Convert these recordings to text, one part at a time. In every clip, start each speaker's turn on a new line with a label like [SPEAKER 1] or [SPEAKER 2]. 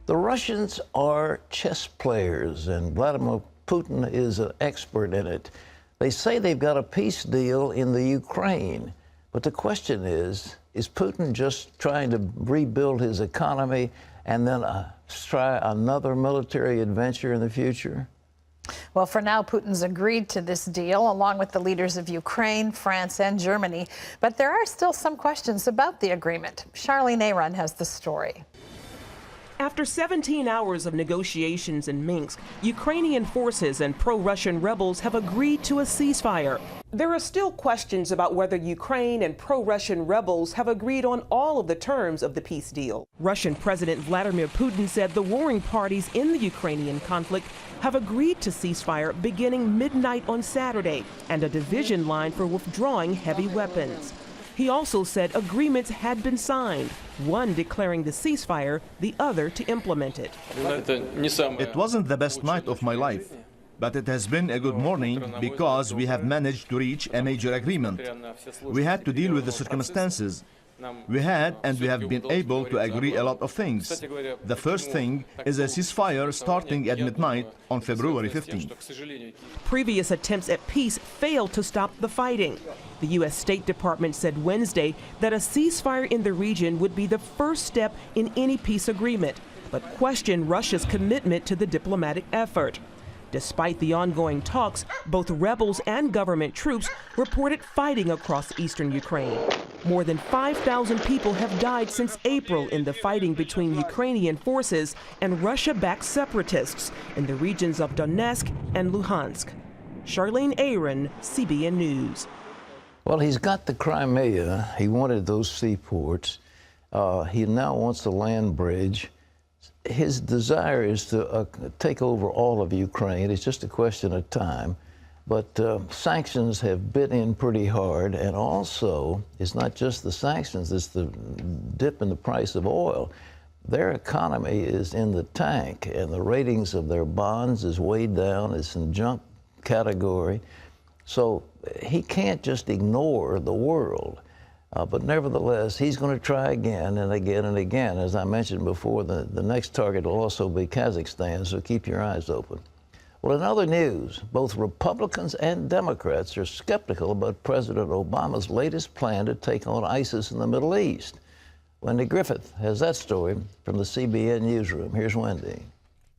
[SPEAKER 1] The Russians are chess players, and Vladimir Putin is an expert in it. They say they've got a peace deal in the Ukraine, but the question is Putin just trying to rebuild his economy and then try another military adventure in the future?
[SPEAKER 2] Well, for now, Putin's agreed to this deal, along with the leaders of Ukraine, France, and Germany. But there are still some questions about the agreement. Charlene Aaron has the story.
[SPEAKER 3] After 17 hours of negotiations in Minsk, Ukrainian forces and pro-Russian rebels have agreed to a ceasefire. There are still questions about whether Ukraine and pro-Russian rebels have agreed on all of the terms of the peace deal. Russian President Vladimir Putin said the warring parties in the Ukrainian conflict have agreed to ceasefire beginning midnight on Saturday and a division line for withdrawing heavy weapons. He also said agreements had been signed, one declaring the ceasefire, the other to implement it.
[SPEAKER 4] It wasn't the best night of my life, but it has been a good morning because we have managed to reach a major agreement. We had to deal with the circumstances. We had and we have been able to agree a lot of things. The first thing is a ceasefire starting at midnight on February 15th.
[SPEAKER 3] Previous attempts at peace failed to stop the fighting. The U.S. State Department said Wednesday that a ceasefire in the region would be the first step in any peace agreement, but questioned Russia's commitment to the diplomatic effort. Despite the ongoing talks, both rebels and government troops reported fighting across eastern Ukraine. More than 5,000 people have died since April in the fighting between Ukrainian forces and Russia-backed separatists in the regions of Donetsk and Luhansk. Charlene Aaron, CBN News.
[SPEAKER 1] Well, he's got the Crimea. He wanted those seaports. He now wants the land bridge. His desire is to take over all of Ukraine. It's just a question of time. But sanctions have bit in pretty hard. And also, it's not just the sanctions, it's the dip in the price of oil. Their economy is in the tank, and the ratings of their bonds is way down. It's in junk category. So he can't just ignore the world. But nevertheless, he's going to try again and again and again. As I mentioned before, the next target will also be Kazakhstan, so keep your eyes open. Well, in other news, both Republicans and Democrats are skeptical about President Obama's latest plan to take on ISIS in the Middle East. Wendy Griffith has that story from the CBN newsroom. Here's Wendy.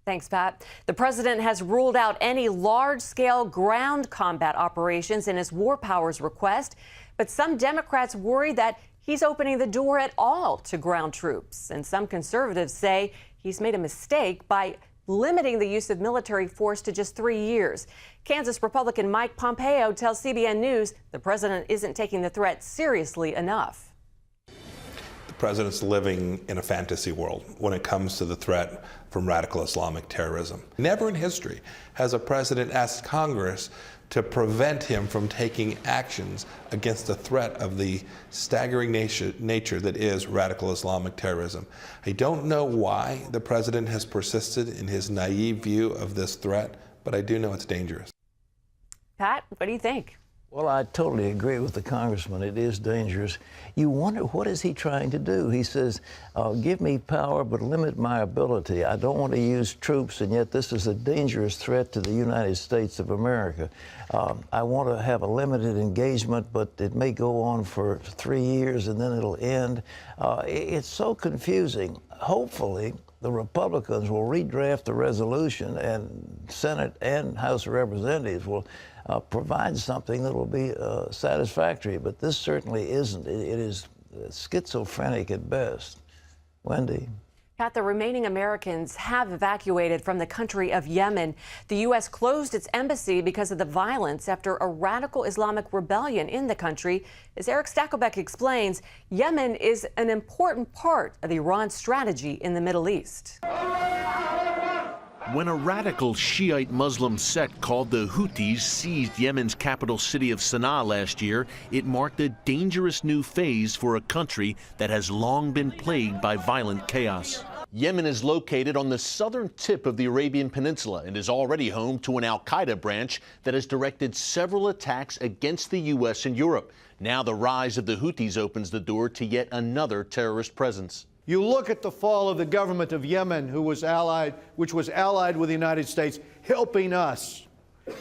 [SPEAKER 5] Thanks, Pat. The president has ruled out any large-scale ground combat operations in his war powers request, but some Democrats worry that he's opening the door at all to ground troops. And some conservatives say he's made a mistake by limiting the use of military force to just 3 years. Kansas Republican Mike Pompeo tells CBN News the president isn't taking the threat seriously enough.
[SPEAKER 6] The president's living in a fantasy world when it comes to the threat from radical Islamic terrorism. Never in history has a president asked Congress to prevent him from taking actions against the threat of the staggering nature that is radical Islamic terrorism. I don't know why the president has persisted in his naive view of this threat, but I do know it's dangerous.
[SPEAKER 5] Pat, what do you think?
[SPEAKER 1] Well, I totally agree with the congressman. It is dangerous. You wonder, what is he trying to do? He says, give me power, but limit my ability. I don't want to use troops, and yet this is a dangerous threat to the United States of America. I want to have a limited engagement, but it may go on for 3 years, and then it'll end. It's so confusing. Hopefully, the Republicans will redraft the resolution, and Senate and House of Representatives will provide something that will be satisfactory. But this certainly isn't. It is schizophrenic at best. Wendy.
[SPEAKER 5] Pat, the remaining Americans have evacuated from the country of Yemen. The U.S. closed its embassy because of the violence after a radical Islamic rebellion in the country. As Eric Stakelbeck explains, Yemen is an important part of Iran's strategy in the Middle East.
[SPEAKER 7] When a radical Shiite Muslim sect called the Houthis seized Yemen's capital city of Sana'a last year, it marked a dangerous new phase for a country that has long been plagued by violent chaos. Yemen is located on the southern tip of the Arabian Peninsula and is already home to an al-Qaeda branch that has directed several attacks against the U.S. and Europe. Now the rise of the Houthis opens the door to yet another terrorist presence.
[SPEAKER 8] You look at the fall of the government of Yemen, which was allied with the United States, helping us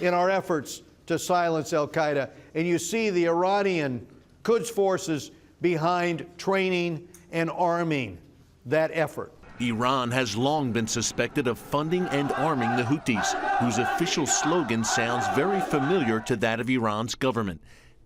[SPEAKER 8] in our efforts to silence al-Qaeda, and you see the Iranian Quds forces behind training and arming that effort.
[SPEAKER 7] Iran has long been suspected of funding and arming the Houthis, whose official slogan sounds very familiar to that of Iran's government: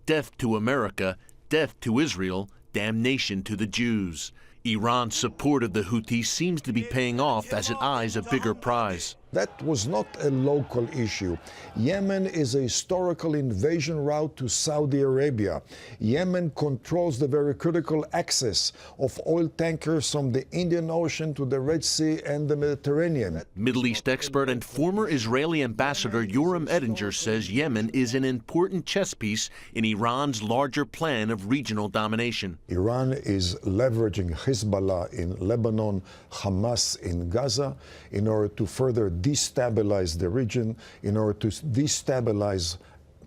[SPEAKER 7] death to America, death to Israel, damnation to the Jews. Iran's support of the Houthis seems to be paying off as it eyes a bigger prize.
[SPEAKER 9] That was not a local issue. Yemen is a historical invasion route to Saudi Arabia. Yemen controls the very critical access of oil tankers from the Indian Ocean to the Red Sea and the Mediterranean.
[SPEAKER 7] Middle East expert and former Israeli ambassador Yoram Edinger says Yemen is an important chess piece in Iran's larger plan of regional domination.
[SPEAKER 9] Iran is leveraging Hezbollah in Lebanon, Hamas in Gaza, in order to further destabilize the region, in order to destabilize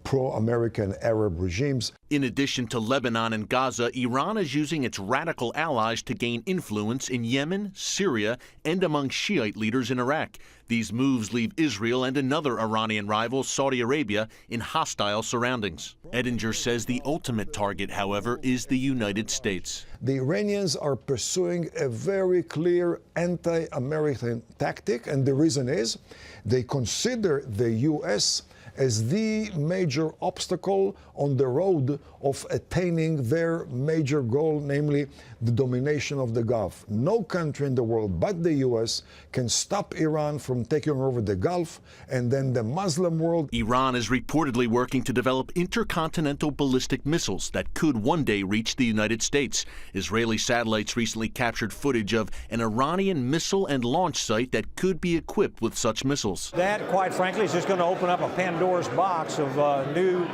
[SPEAKER 9] pro-American Arab regimes.
[SPEAKER 7] In addition to Lebanon and Gaza, Iran is using its radical allies to gain influence in Yemen, Syria, and among Shiite leaders in Iraq. These moves leave Israel and another Iranian rival, Saudi Arabia, in hostile surroundings. Edinger says the ultimate target, however, is the United States.
[SPEAKER 9] The Iranians are pursuing a very clear anti-American tactic, and the reason is they consider the U.S. as the major obstacle on the road of attaining their major goal, namely the domination of the Gulf. No country in the world but the U.S. can stop Iran from taking over the Gulf, and then the Muslim world.
[SPEAKER 7] Iran is reportedly working to develop intercontinental ballistic missiles that could one day reach the United States. Israeli satellites recently captured footage of an Iranian missile and launch site that could be equipped with such missiles.
[SPEAKER 10] That, quite frankly, is just going to open up a Pandora's box of a new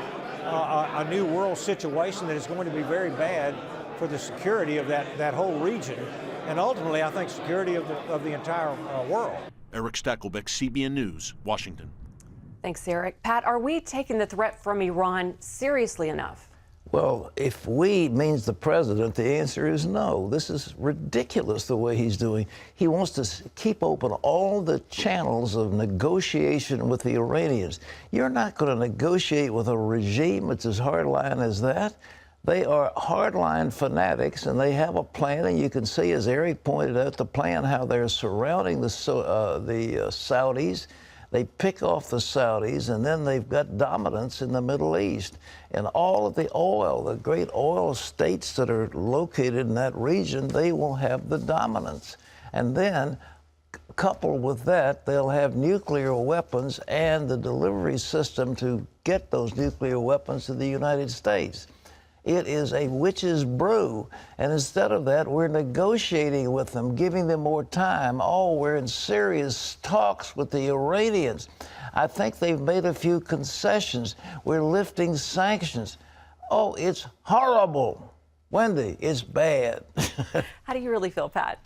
[SPEAKER 10] world situation that is going to be very bad for the security of that whole region, and ultimately, I think, security of the entire world.
[SPEAKER 7] Eric Stakelbeck, CBN News, Washington.
[SPEAKER 5] Thanks, Eric. Pat, are we taking the threat from Iran seriously enough?
[SPEAKER 1] Well, if we means the president, the answer is no. This is ridiculous the way he's doing. He wants to keep open all the channels of negotiation with the Iranians. You're not going to negotiate with a regime that's as hardline as that. They are hardline fanatics, and they have a plan, and you can see, as Eric pointed out, the plan, how they're surrounding the Saudis. They pick off the Saudis, and then they've got dominance in the Middle East. And all of the oil, the great oil states that are located in that region, they will have the dominance. And then, coupled with that, they'll have nuclear weapons and the delivery system to get those nuclear weapons to the United States. It is a witch's brew, and instead of that, we're negotiating with them, giving them more time. Oh, we're in serious talks with the Iranians. I think they've made a few concessions. We're lifting sanctions. Oh, it's horrible. Wendy, it's bad.
[SPEAKER 5] How do you really feel, Pat?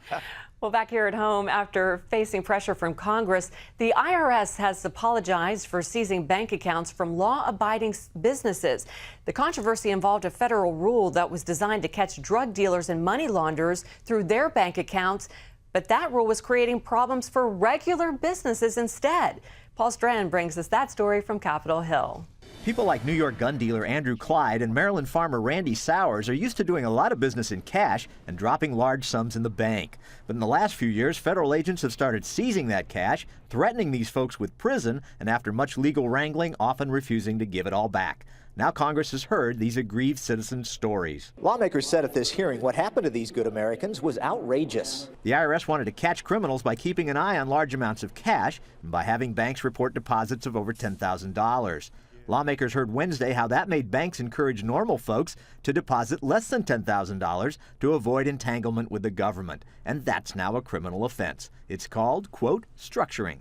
[SPEAKER 5] Well, back here at home, after facing pressure from Congress, the IRS has apologized for seizing bank accounts from law-abiding businesses. The controversy involved a federal rule that was designed to catch drug dealers and money launderers through their bank accounts, but that rule was creating problems for regular businesses instead. Paul Strand brings us that story from Capitol Hill.
[SPEAKER 11] People like New York gun dealer Andrew Clyde and Maryland farmer Randy Sowers are used to doing a lot of business in cash and dropping large sums in the bank. But in the last few years, federal agents have started seizing that cash, threatening these folks with prison, and after much legal wrangling, often refusing to give it all back. Now Congress has heard these aggrieved citizens' stories.
[SPEAKER 12] Lawmakers said at this hearing what happened to these good Americans was outrageous.
[SPEAKER 11] The IRS wanted to catch criminals by keeping an eye on large amounts of cash and by having banks report deposits of over $10,000. Lawmakers heard Wednesday how that made banks encourage normal folks to deposit less than $10,000 to avoid entanglement with the government. And that's now a criminal offense. It's called, quote, structuring.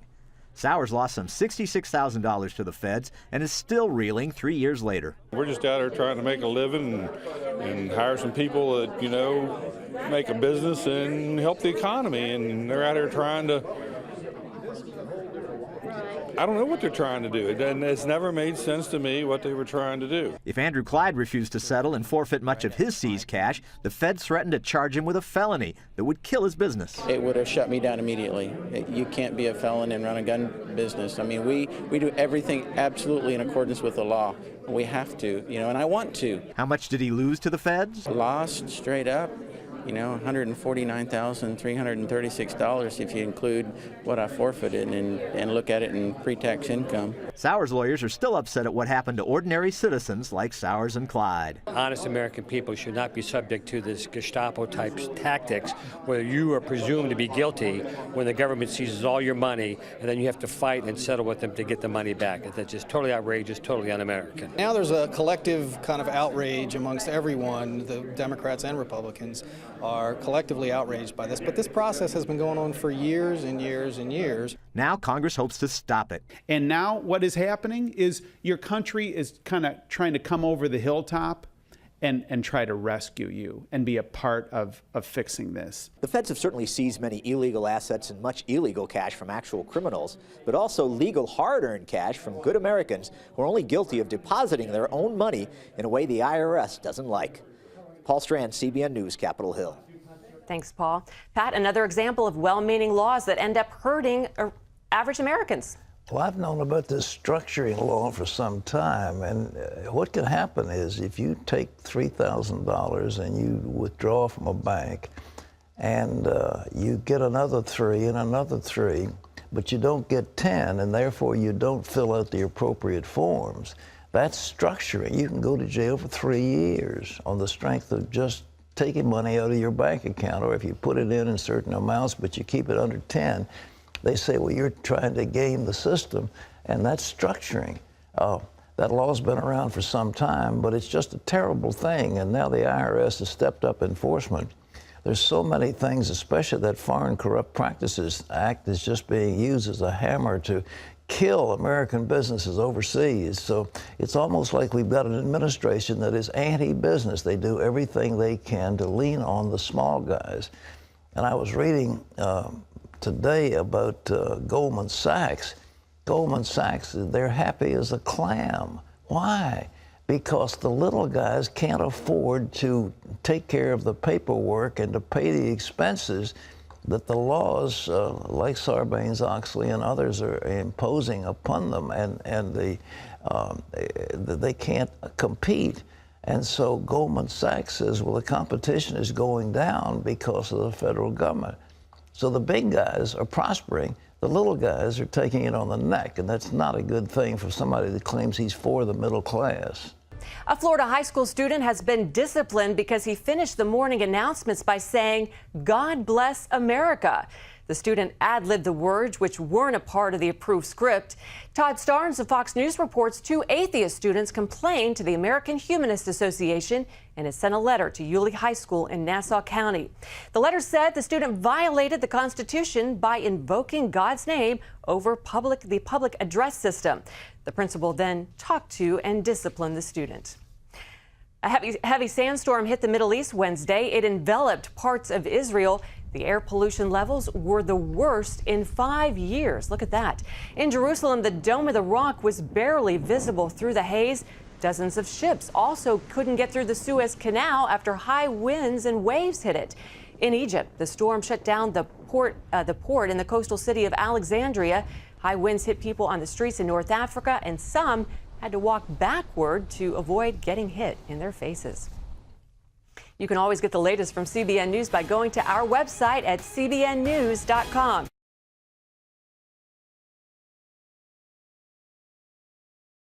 [SPEAKER 11] Sowers lost some $66,000 to the feds and is still reeling 3 years later.
[SPEAKER 13] We're just out there trying to make a living and hire some people that, you know, make a business and help the economy. And they're out here trying to I don't know what they're trying to do. It's never made sense to me what they were trying to do.
[SPEAKER 11] If Andrew Clyde refused to settle and forfeit much of his seized cash, the feds threatened to charge him with a felony that would kill his business.
[SPEAKER 14] It would have shut me down immediately. You can't be a felon and run a gun business. I mean, we do everything absolutely in accordance with the law. We have to, and I want to.
[SPEAKER 11] How much did he lose to the feds?
[SPEAKER 14] Lost straight up. $149,336 if you include what I forfeited and look at it in pre-tax income.
[SPEAKER 11] Sauer's lawyers are still upset at what happened to ordinary citizens like Sauers and Clyde.
[SPEAKER 15] Honest American people should not be subject to this Gestapo-type tactics where you are presumed to be guilty when the government seizes all your money and then you have to fight and settle with them to get the money back. That's just totally outrageous, totally un-American.
[SPEAKER 16] Now there's a collective kind of outrage amongst everyone, the Democrats and Republicans are collectively outraged by this, but this process has been going on for years and years and years.
[SPEAKER 11] Now Congress hopes to stop it.
[SPEAKER 17] And now what is happening is your country is kind of trying to come over the hilltop and try to rescue you and be a part of fixing this.
[SPEAKER 12] The feds have certainly seized many illegal assets and much illegal cash from actual criminals, but also legal hard-earned cash from good Americans who are only guilty of depositing their own money in a way the IRS doesn't like. Paul Strand, CBN News, Capitol Hill.
[SPEAKER 5] Thanks, Paul. Pat, another example of well-meaning laws that end up hurting average Americans.
[SPEAKER 1] Well, I've known about this structuring law for some time, and what can happen is if you take $3,000 and you withdraw from a bank, and you get another 3 and another 3, but you don't get 10, and therefore you don't fill out the appropriate forms. That's structuring. You can go to jail for 3 years on the strength of just taking money out of your bank account, or if you put it in certain amounts, but you keep it under 10, they say, well, you're trying to game the system, and that's structuring. That law's been around for some time, but it's just a terrible thing, and now the IRS has stepped up enforcement. There's so many things, especially that Foreign Corrupt Practices Act is just being used as a hammer to kill American businesses overseas. So it's almost like we've got an administration that is anti-business. They do everything they can to lean on the small guys. And I was reading today about Goldman Sachs. Goldman Sachs, they're happy as a clam. Why? Because the little guys can't afford to take care of the paperwork and to pay the expenses that the laws like Sarbanes-Oxley and others are imposing upon them, and they can't compete. And so Goldman Sachs says, well, the competition is going down because of the federal government. So the big guys are prospering. The little guys are taking it on the neck, and that's not a good thing for somebody that claims he's for the middle class.
[SPEAKER 5] A Florida high school student has been disciplined because he finished the morning announcements by saying, "God bless America." The student ad-libbed the words, which weren't a part of the approved script. Todd Starnes of Fox News reports 2 atheist students complained to the American Humanist Association and has sent a letter to Yulee High School in Nassau County. The letter said the student violated the Constitution by invoking God's name over the public address system. The principal then talked to and disciplined the student. A heavy sandstorm hit the Middle East Wednesday. It enveloped parts of Israel. The air pollution levels were the worst in 5 years. Look at that. In Jerusalem, the Dome of the Rock was barely visible through the haze. Dozens of ships also couldn't get through the Suez Canal after high winds and waves hit it. In Egypt, the storm shut down the port in the coastal city of Alexandria. High winds hit people on the streets in North Africa, and some had to walk backward to avoid getting hit in their faces. You can always get the latest from CBN News by going to our website at cbnnews.com.